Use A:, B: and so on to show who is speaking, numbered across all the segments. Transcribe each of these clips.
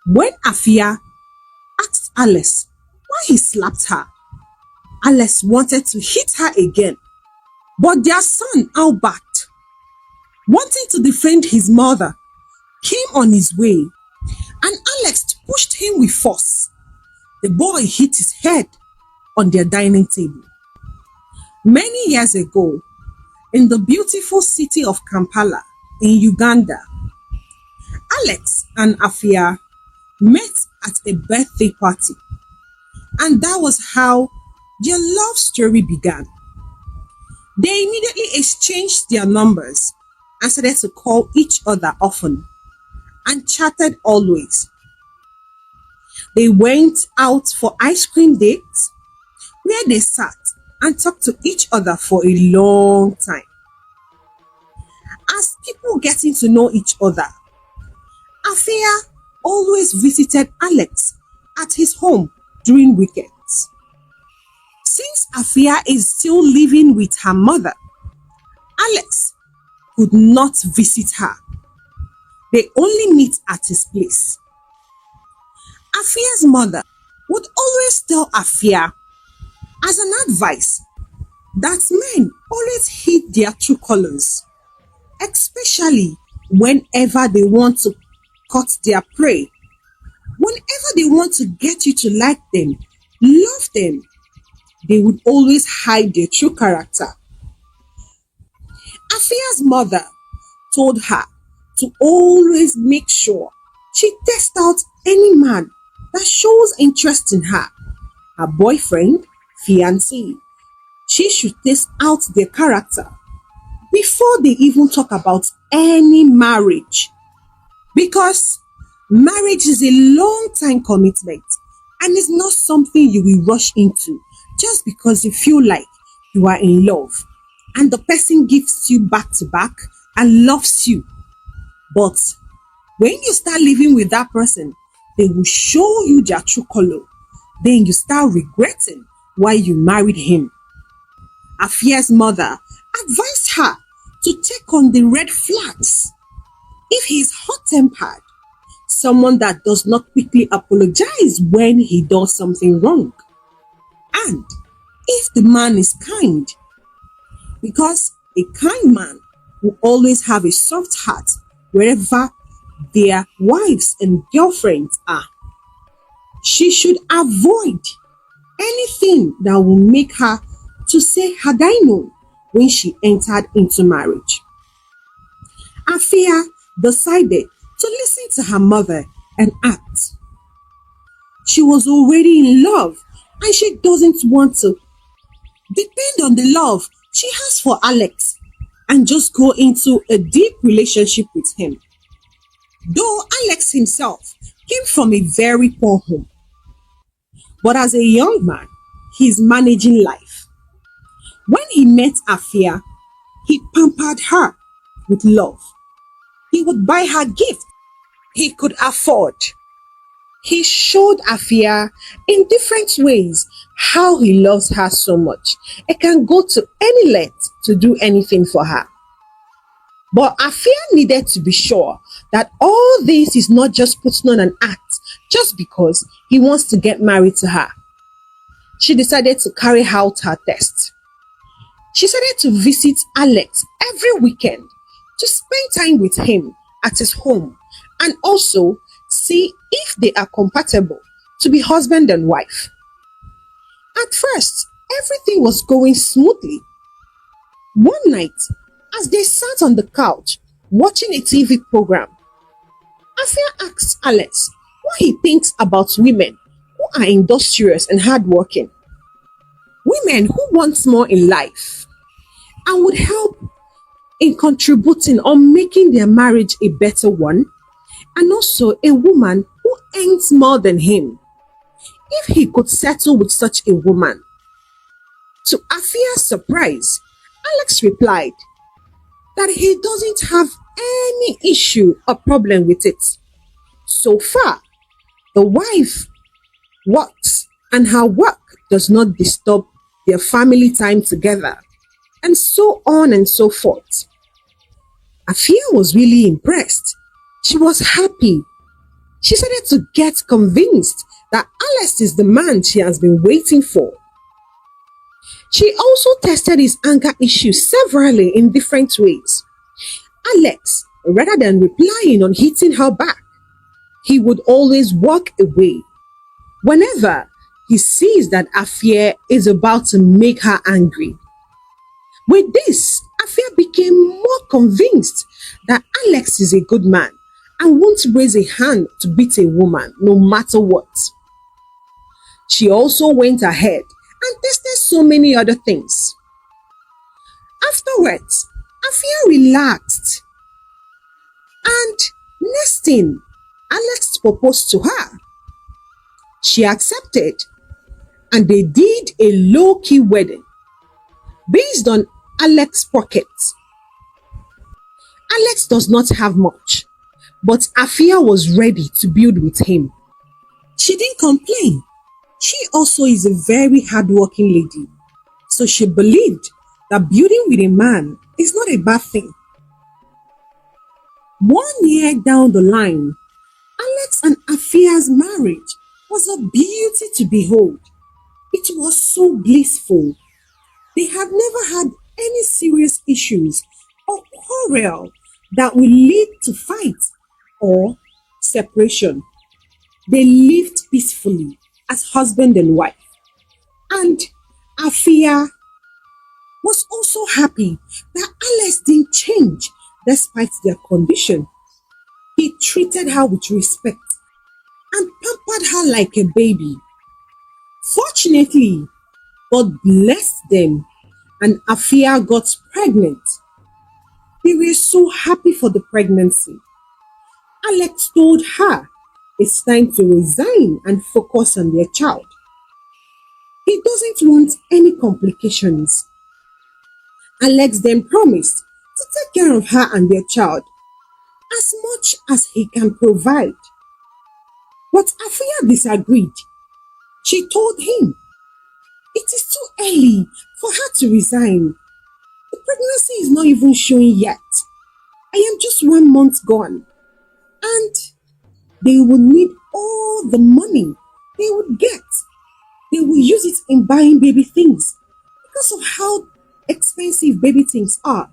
A: When Afia asked Alice why he slapped her, Alice wanted to hit her again, but their son Albert, wanting to defend his mother, came on his way and Alex pushed him with force. The boy hit his head on their dining table. Many years ago, in the beautiful city of Kampala in Uganda, Alex and Afia met at a birthday party, and that was how their love story began. They immediately exchanged their numbers and started to call each other often and chatted always. They went out for ice cream dates where they sat and talked to each other for a long time. As people getting to know each other, Afia always visited Alex at his home during weekends. Since Afia is still living with her mother, Alex could not visit her. They only meet at his place. Afia's mother would always tell Afia as an advice that men always hid their true colors, especially whenever they want to cut their prey. Whenever they want to get you to like them, love them, they would always hide their true character. Afia's mother told her to always make sure she tests out any man that shows interest in her, her boyfriend, fiancé. She should test out their character before they even talk about any marriage. Because marriage is a long time commitment and it's not something you will rush into just because you feel like you are in love and the person gives you back to back and loves you. But when you start living with that person, they will show you their true color. Then you start regretting why you married him. Afia's mother advised her to take on the red flags. If he is hot-tempered, someone that does not quickly apologize when he does something wrong. And if the man is kind, because a kind man will always have a soft heart wherever their wives and girlfriends are. She should avoid anything that will make her to say had I known when she entered into marriage. Afia decided to listen to her mother and act. She was already in love and she doesn't want to depend on the love she has for Alex and just go into a deep relationship with him. Though Alex himself came from a very poor home, but as a young man, he is managing life. When he met Afia, he pampered her with love. He would buy her gifts he could afford. He showed Afia in different ways how he loves her so much. He can go to any length to do anything for her. But Afia needed to be sure that all this is not just putting on an act just because he wants to get married to her. She decided to carry out her test. She started to visit Alex every weekend to spend time with him at his home and also see if they are compatible to be husband and wife. At first, everything was going smoothly. One night, as they sat on the couch watching a TV program, Afia asked Alex what he thinks about women who are industrious and hardworking. Women who want more in life and would help in contributing or making their marriage a better one, and also a woman who earns more than him. If he could settle with such a woman. To Afia's surprise, Alex replied that he doesn't have any issue or problem with it. So far, the wife works and her work does not disturb their family time together, and so on and so forth. Afia was really impressed. She was happy. She started to get convinced that Alex is the man she has been waiting for. She also tested his anger issues severally in different ways. Alex, rather than replying on hitting her back, he would always walk away. Whenever he sees that Afia is about to make her angry. With this, Afia became more convinced that Alex is a good man and won't raise a hand to beat a woman no matter what. She also went ahead and tested so many other things. Afterwards, Afia relaxed and next thing, Alex proposed to her. She accepted and they did a low-key wedding based on Alex's pockets. Alex does not have much, but Afia was ready to build with him. She didn't complain. She also is a very hardworking lady, so she believed that building with a man is not a bad thing. 1 year down the line, Alex and Afia's marriage was a beauty to behold. It was so blissful. They have never had any serious issues or quarrel that will lead to fight or separation. They lived peacefully as husband and wife. And Afia was also happy that Alex didn't change despite their condition. He treated her with respect and pampered her like a baby. Fortunately, God blessed them and Afia got pregnant. They were so happy for the pregnancy. Alex told her it's time to resign and focus on their child. He doesn't want any complications. Alex then promised to take care of her and their child as much as he can provide. But Afia disagreed. She told him it is too early for her to resign. The pregnancy is not even showing yet. I am just 1 month gone. And they would need all the money they would get. They will use it in buying baby things because of how expensive baby things are.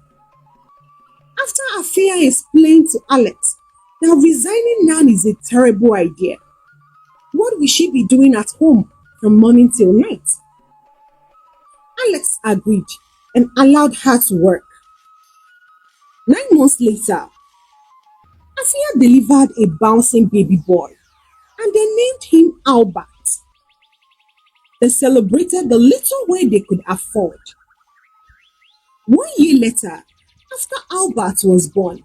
A: After Afia explained to Alex that resigning now is a terrible idea, what will she be doing at home from morning till night? Alex agreed and allowed her to work. 9 months later, Afia delivered a bouncing baby boy and they named him Albert. They celebrated the little way they could afford. 1 year later, after Albert was born,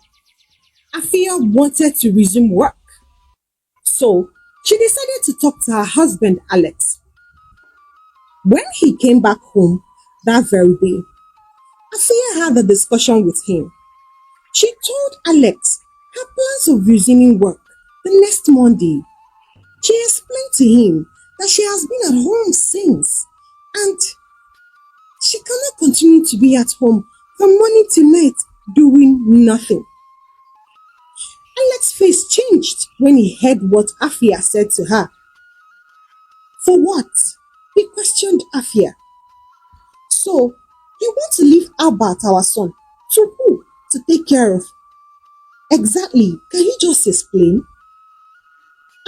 A: Afia wanted to resume work. So she decided to talk to her husband Alex. When he came back home that very day, Afia had a discussion with him. She told Alex her plans of resuming work the next Monday. She explained to him that she has been at home since and she cannot continue to be at home from morning to night doing nothing. Alex's face changed when he heard what Afia said to her. For what? He questioned Afia. So, you want to leave Albert, our son, to who to take care of? Exactly, can you just explain?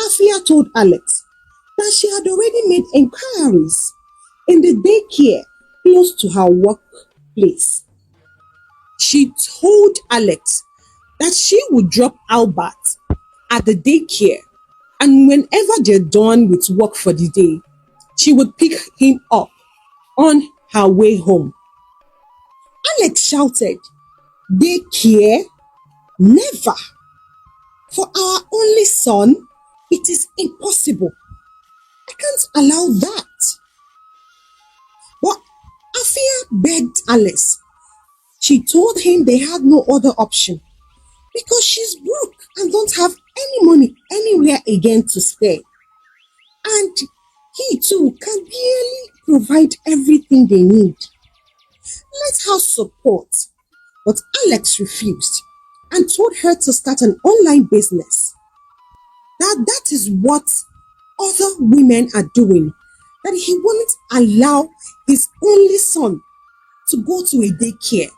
A: Afia told Alex that she had already made inquiries in the daycare close to her workplace. She told Alex that she would drop Albert at the daycare and whenever they're done with work for the day, she would pick him up on her way home. Alex shouted, "Daycare? Never! For our only son, it is impossible. I can't allow that." But Afia begged Alex. She told him they had no other option because she's broke and don't have any money anywhere again to spare. And he too can barely provide everything they need. Let her support. But Alex refused and told her to start an online business. that is what other women are doing, that he won't allow his only son to go to a daycare.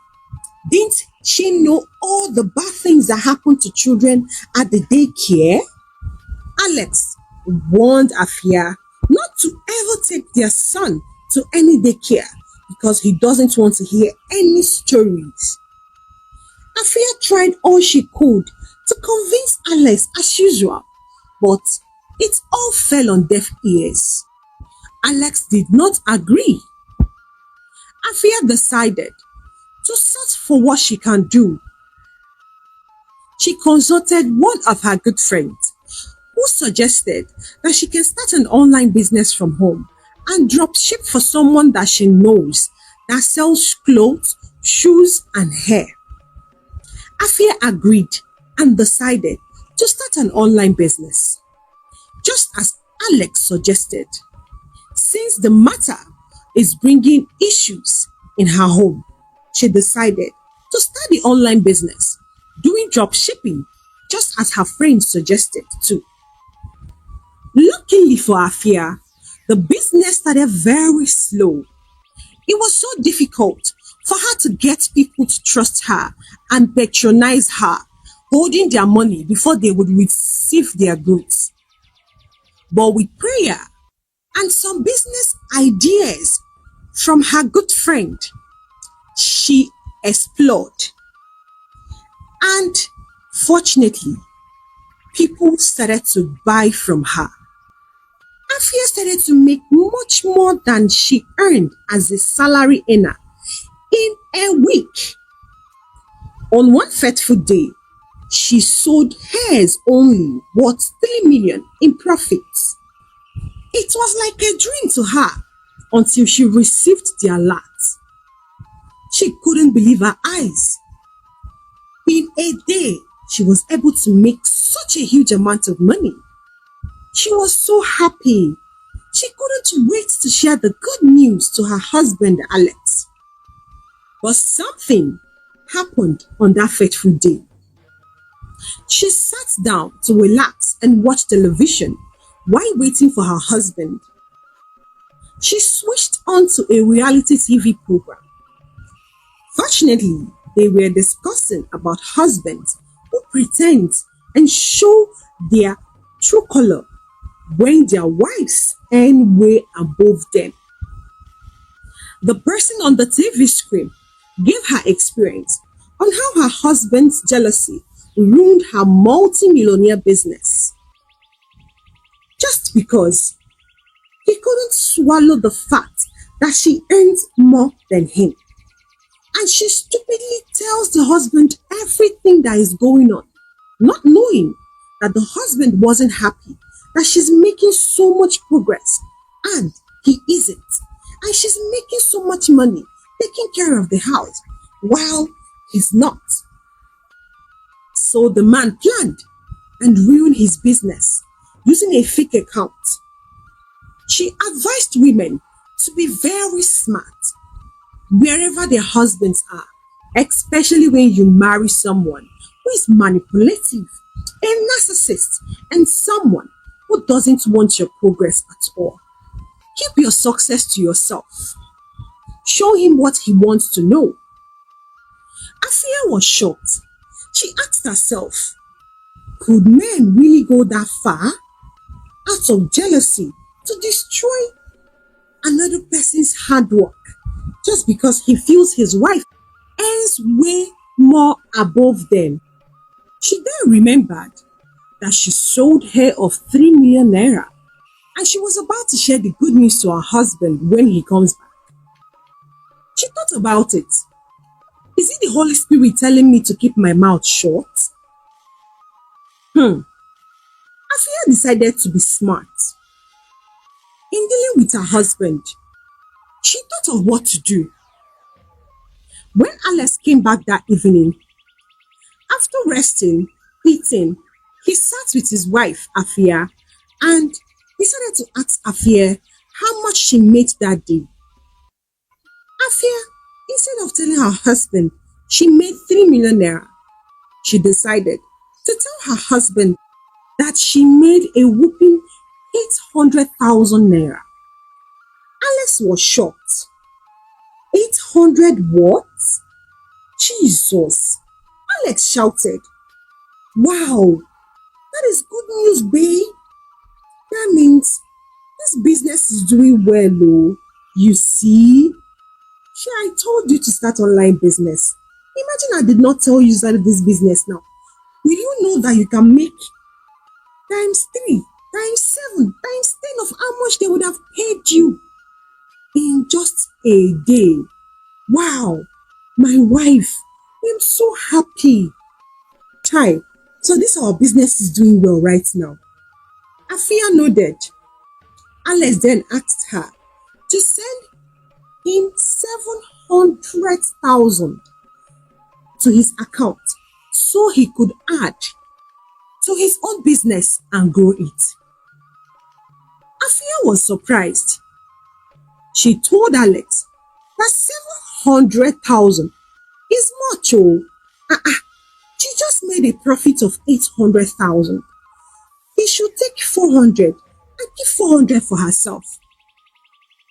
A: Didn't she know all the bad things that happen to children at the daycare? Alex warned Afia not to ever take their son to any daycare because he doesn't want to hear any stories. Afia tried all she could to convince Alex as usual, but it all fell on deaf ears. Alex did not agree. Afia decided to search for what she can do. She consulted one of her good friends who suggested that she can start an online business from home and drop ship for someone that she knows that sells clothes, shoes, and hair. Afia agreed and decided to start an online business, just as Alex suggested. Since the matter is bringing issues in her home, she decided to start the online business, doing drop shipping, just as her friends suggested too. Luckily for Afia, the business started very slow. It was so difficult for her to get people to trust her and patronize her, holding their money before they would receive their goods. But with prayer and some business ideas from her good friend, she explored. And fortunately, people started to buy from her. Afia started to make much more than she earned as a salary earner in a week. On one fateful day, she sold hairs only worth 3 million in profits. It was like a dream to her until she received the alert. She couldn't believe her eyes. In a day, she was able to make such a huge amount of money. She was so happy. She couldn't wait to share the good news to her husband, Alex. But something happened on that fateful day. She sat down to relax and watch television while waiting for her husband. She switched on to a reality TV program. Fortunately, they were discussing about husbands who pretend and show their true color when their wives earn way above them. The person on the TV screen gave her experience on how her husband's jealousy ruined her multi-millionaire business. Just because he couldn't swallow the fact that she earns more than him. And she stupidly tells the husband everything that is going on, not knowing that the husband wasn't happy, that she's making so much progress and he isn't. And she's making so much money, taking care of the house, while he's not. So the man planned and ruined his business using a fake account. She advised women to be very smart wherever their husbands are, especially when you marry someone who is manipulative, a narcissist, and someone who doesn't want your progress at all. Keep your success to yourself. Show him what he wants to know. Afia was shocked. She asked herself, could men really go that far out of jealousy to destroy another person's hard work just because he feels his wife earns way more above them? She then remembered that she sold hair of 3 million naira and she was about to share the good news to her husband when he comes back. She thought about it. Is it the Holy Spirit telling me to keep my mouth shut? Afia decided to be smart. In dealing with her husband, she thought of what to do. When Alex came back that evening, after resting, eating, he sat with his wife, Afia, and decided to ask Afia how much she made that day. Afia, instead of telling her husband she made 3 million naira, she decided to tell her husband that she made a whooping 800,000 naira. Alex was shocked. 800 what? Jesus! Alex shouted. Wow, that is good news, babe. That means this business is doing well, oh. You see? Sure, I told you to start online business. Imagine I did not tell you to start this business now. Will you know that you can make times 3, times 7, times 10 of how much they would have paid you in just a day? Wow, my wife, I'm so happy. Chai, so this our business is doing well right now. Afia nodded. Alex then asked her to send him 700,000 to his account so he could add to his own business and grow it. Afia was surprised. She told Alex that 700,000 is much, oh. She just made a profit of 800,000. He should take 400 and keep 400 for herself.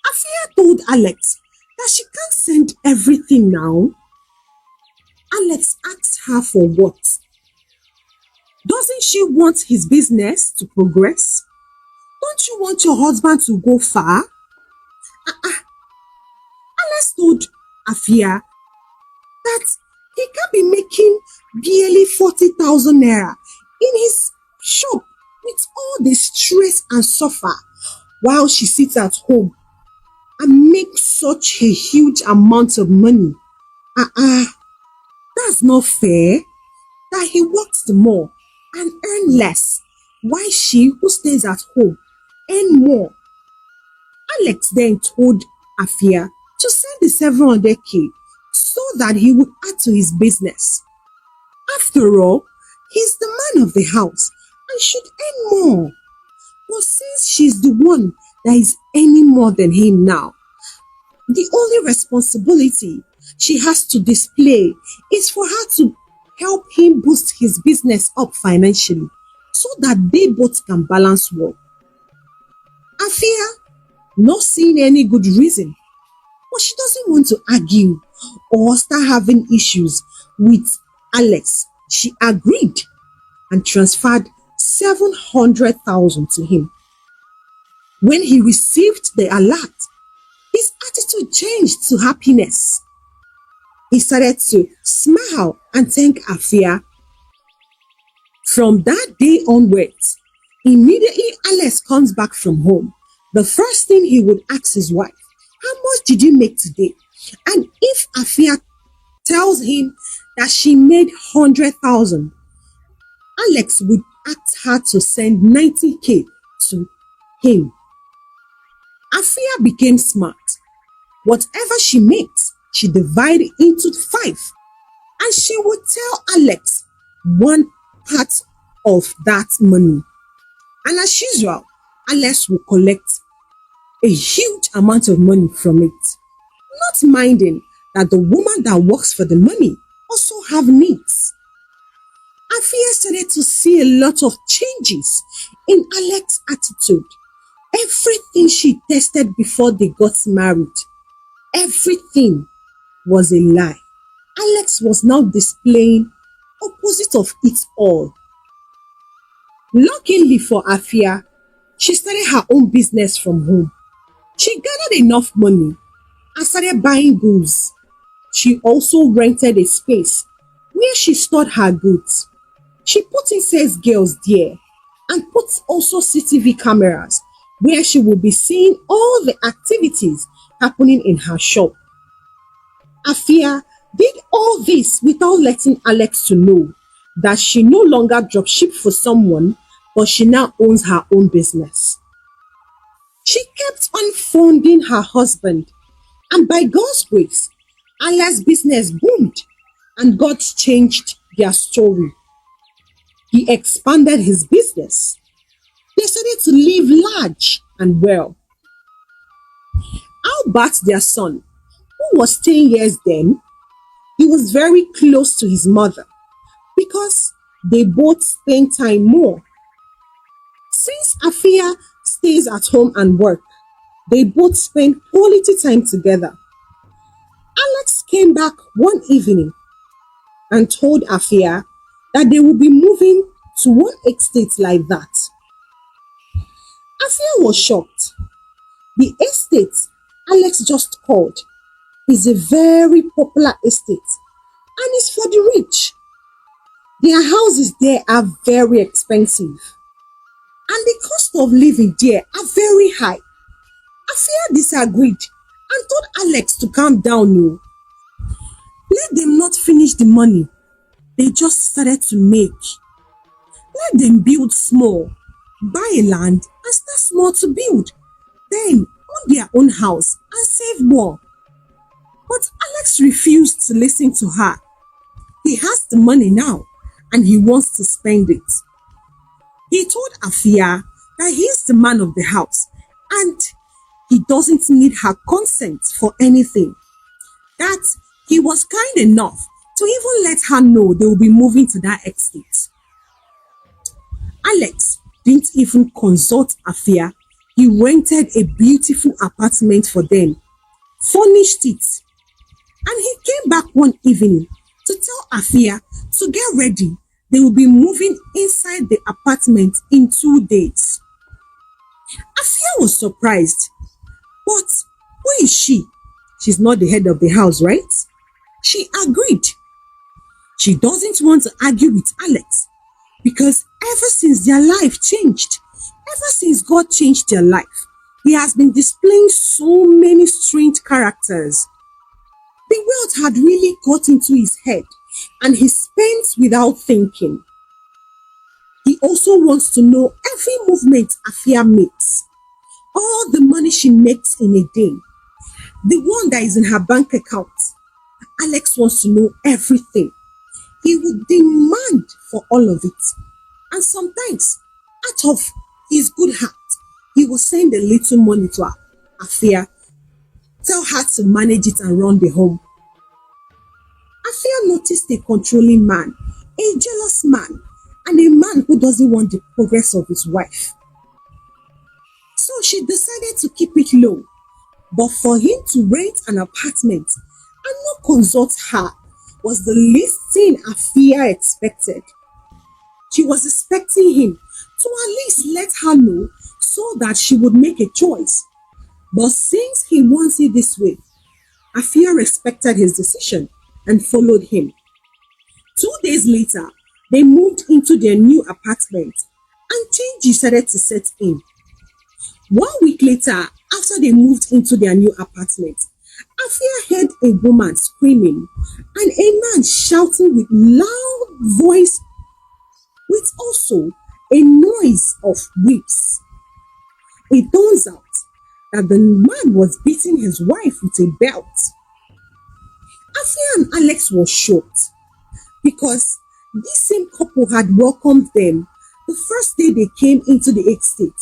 A: Afia told Alex that she can't send everything now. Alex asked her for what? Doesn't she want his business to progress? Don't you want your husband to go far? Alex told Afia that he can't be making barely 40,000 naira in his shop with all the stress and suffer while she sits at home and makes such a huge amount of money. That's not fair. That he works more and earn less, while she who stays at home earn more. Alex then told Afia to send the 700k so that he would add to his business. After all, he's the man of the house and should earn more. But since she's the one that is earning more than him now, the only responsibility she has to display is for her to help him boost his business up financially so that they both can balance well. Afia, not seeing any good reason, but she doesn't want to argue or start having issues with Alex. She agreed and transferred 700,000 to him. When he received the alert, his attitude changed to happiness. He started to smile and thank Afia. From that day onwards, immediately Alex comes back from home, the first thing he would ask his wife, how much did you make today? And if Afia tells him that she made 100,000, Alex would ask her to send 90k to him. Afia became smart. Whatever she makes, she divided into 5, and she would tell Alex one part of that money. And as usual, Alex will collect a huge amount of money from it, not minding that the woman that works for the money also have needs. Afia started to see a lot of changes in Alex's attitude. Everything she tested before they got married, everything was a lie. Alex was now displaying opposite of it all. Luckily for Afia, she started her own business from home. She gathered enough money and started buying goods. She also rented a space where she stored her goods. She put in sales girls there and put also CCTV cameras where she will be seeing all the activities happening in her shop. Afia did all this without letting Alex to know that she no longer dropship for someone, but she now owns her own business. She kept on funding her husband, and by God's grace, Alex's business boomed and God changed their story. He expanded his business. They started to live large and well. Albert, their son, who was 10 years then, he was very close to his mother because they both spent time more. Since Afia stays at home and work, they both spend quality time together. Alex came back one evening and told Afia that they would be moving to one estate like that. Afia was shocked. The estate Alex just called is a very popular estate and it's for the rich. Their houses there are very expensive and the cost of living there are very high. Afia disagreed and told Alex to calm down. No. Let them not finish the money they just started to make. Let them build small, buy a land and start small to build. Then own their own house and save more. But Alex refused to listen to her. He has the money now and he wants to spend it. He told Afia that he is the man of the house and he doesn't need her consent for anything. That he was kind enough to even let her know they will be moving to that estate. Alex didn't even consult Afia. He rented a beautiful apartment for them, furnished it, and he came back one evening to tell Afia to get ready. They will be moving inside the apartment in 2 days. Afia was surprised. But who is she? She's not the head of the house, right? She agreed. She doesn't want to argue with Alex because ever since their life changed, ever since God changed their life, he has been displaying so many strange characters. The wealth had really got into his head and he spends without thinking. He also wants to know every movement Afia makes, all the money she makes in a day, the one that is in her bank account. Alex wants to know everything. He would demand for all of it. And sometimes, out of his good heart, he will send a little money to Afia, tell her to manage it and run the home. Afia noticed a controlling man, a jealous man, and a man who doesn't want the progress of his wife. So she decided to keep it low. But for him to rent an apartment and not consult her was the least thing Afia expected. She was expecting him to at least let her know so that she would make a choice. But since he wants it this way, Afia respected his decision and followed him. 2 days later, they moved into their new apartment and change started to set in. 1 week later, after they moved into their new apartment, Afia heard a woman screaming and a man shouting with loud voice with also a noise of whips. It turns out that the man was beating his wife with a belt. Afia and Alex were shocked because this same couple had welcomed them the first day they came into the estate.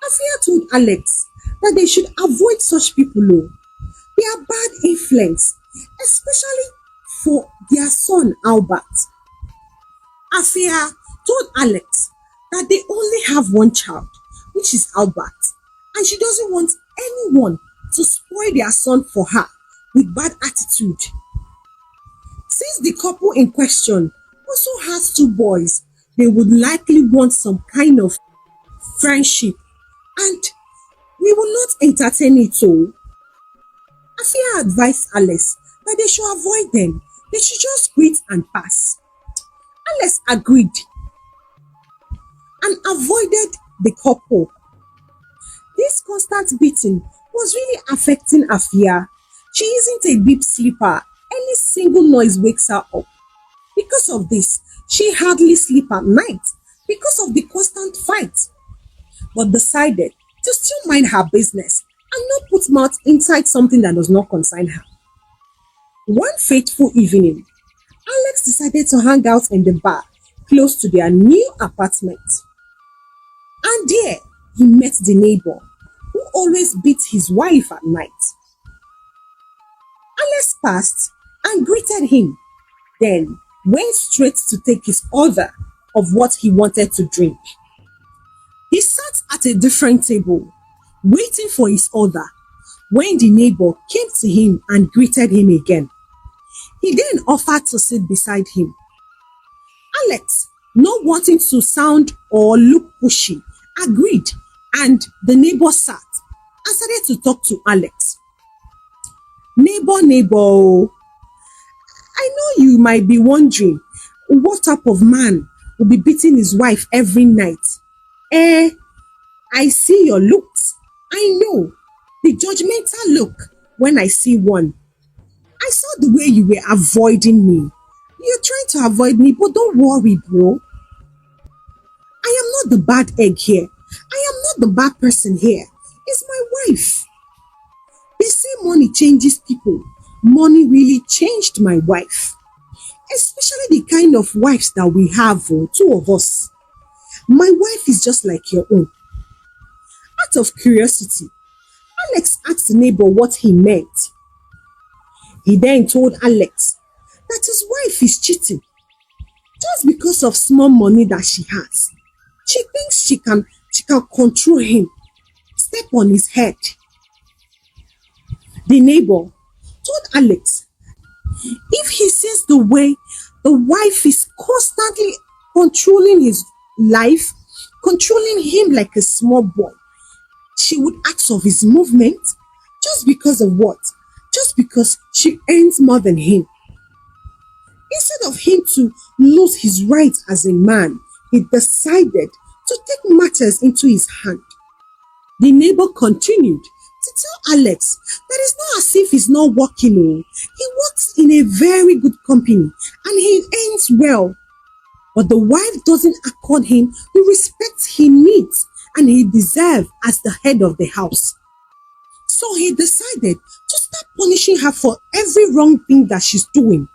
A: Afia told Alex that they should avoid such people. They are bad influence, especially for their son Albert. Afia told Alex that they only have one child, which is Albert, and she doesn't want anyone to spoil their son for her with bad attitude. Since the couple in question also has 2 boys, they would likely want some kind of friendship and we will not entertain it. So Afia advised Alex that they should avoid them. They should just greet and pass. Alex agreed and avoided the couple. This constant beating was really affecting Afia. She isn't a deep sleeper. Any single noise wakes her up. Because of this, she hardly sleep at night because of the constant fight, but decided to still mind her business and not put mouth inside something that does not concern her. One fateful evening, Alex decided to hang out in the bar close to their new apartment. And there, he met the neighbor who always beat his wife at night. Alex passed and greeted him, then went straight to take his order of what he wanted to drink. He sat at a different table, waiting for his order, when the neighbor came to him and greeted him again. He then offered to sit beside him. Alex, not wanting to sound or look pushy, agreed, and the neighbor sat and started to talk to Alex. Neighbor, I know you might be wondering what type of man will be beating his wife every night. I see your looks. I know the judgmental look when I see one. I saw the way you were avoiding me. You're trying to avoid me, but don't worry, bro. I am not the bad egg here. I am not the bad person here. It's my wife. They say money changes people. Money really changed my wife. Especially the kind of wives that we have, two of us. My wife is just like your own. Out of curiosity, Alex asked the neighbor what he meant. He then told Alex that his wife is cheating just because of small money that she has. She thinks she can control him, step on his head. The neighbor told Alex if he sees the way the wife is constantly controlling his life, controlling him like a small boy, she would ask of his movement just because of what? Just because she earns more than him. Instead of him to lose his right as a man, he decided to take matters into his hand. The neighbor continued to tell Alex that it's not as if he's not working. He works in a very good company and he earns well. But the wife doesn't accord him the respect he needs and he deserves as the head of the house. So he decided to start punishing her for every wrong thing that she's doing.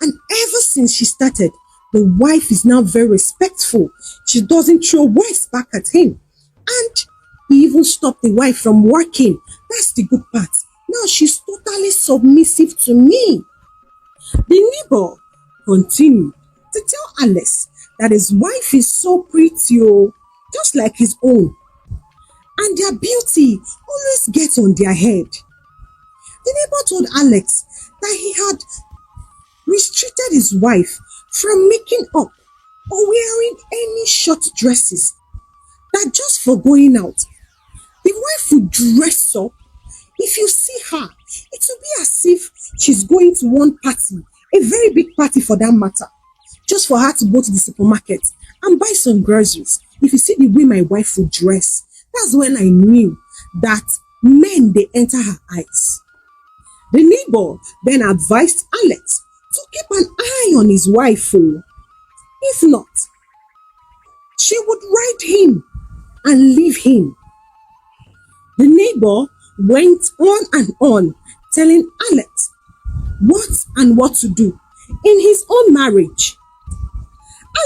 A: And ever since she started, the wife is now very respectful. She doesn't throw words back at him. And he even stopped the wife from working. That's the good part. Now she's totally submissive to me. The neighbor continued to tell Alex that his wife is so pretty, just like his own. And their beauty always gets on their head. The neighbor told Alex that he had restricted his wife from making up or wearing any short dresses, that just for going out, the wife would dress up. If you see her, it will be as if she's going to one party, a very big party for that matter, just for her to go to the supermarket and buy some groceries. If you see the way my wife would dress, that's when I knew that men, they enter her eyes. The neighbor then advised Alex to keep an eye on his wife. If not, she would ride him and leave him. The neighbor went on and on, telling Alex what to do in his own marriage.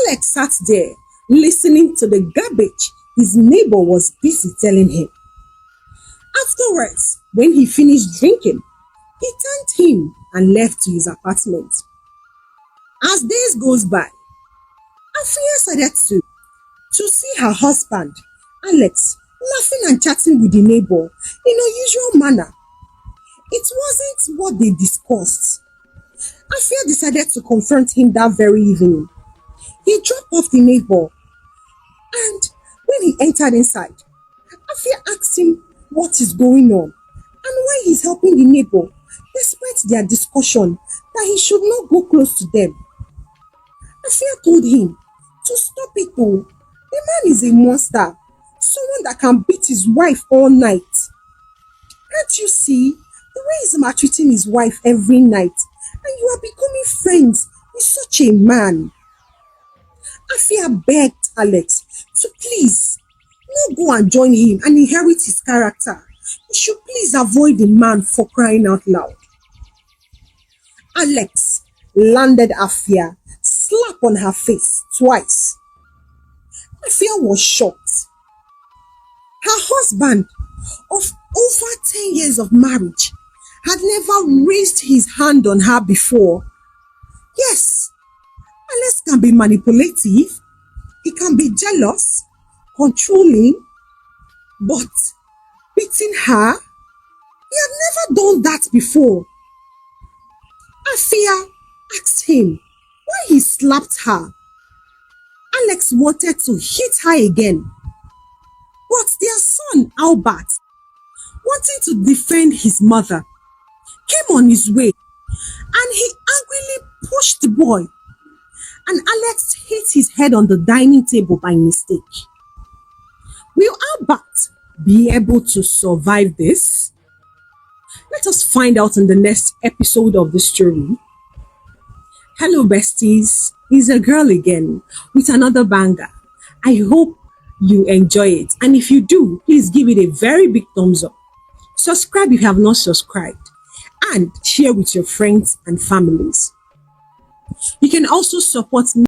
A: Alex sat there listening to the garbage his neighbor was busy telling him. Afterwards, when he finished drinking, he thanked him and left to his apartment. As days goes by, Afia started to see her husband, Alex, laughing and chatting with the neighbor in unusual manner. It wasn't what they discussed. Afia decided to confront him that very evening. He dropped off the neighbor, and when he entered inside, Afia asked him what is going on and why he's helping the neighbor despite their discussion that he should not go close to them. Afia told him to stop it. The man is a monster, someone that can beat his wife all night. Can't you see the way he's maltreating his wife every night, and you are becoming friends with such a man? Afia begged Alex to please not go and join him and inherit his character. You should please avoid the man, for crying out loud. Alex landed Afia slap on her face twice. Afia was shocked. Her husband of over 10 years of marriage had never raised his hand on her before. Yes, Alex can be manipulative, He can be jealous, controlling, but beating her? He had never done that before. Afia asked him why he slapped her. Alex wanted to hit her again, but their son Albert, wanting to defend his mother, came on his way and he angrily pushed the boy, and Alex hit his head on the dining table by mistake. Will Albert be able to survive this? Let us find out in the next episode of the story. Hello besties, it's a girl again with another banger. I hope you enjoy it, and if you do, please give it a very big thumbs up. Subscribe if you have not subscribed, and share with your friends and families. You can also support me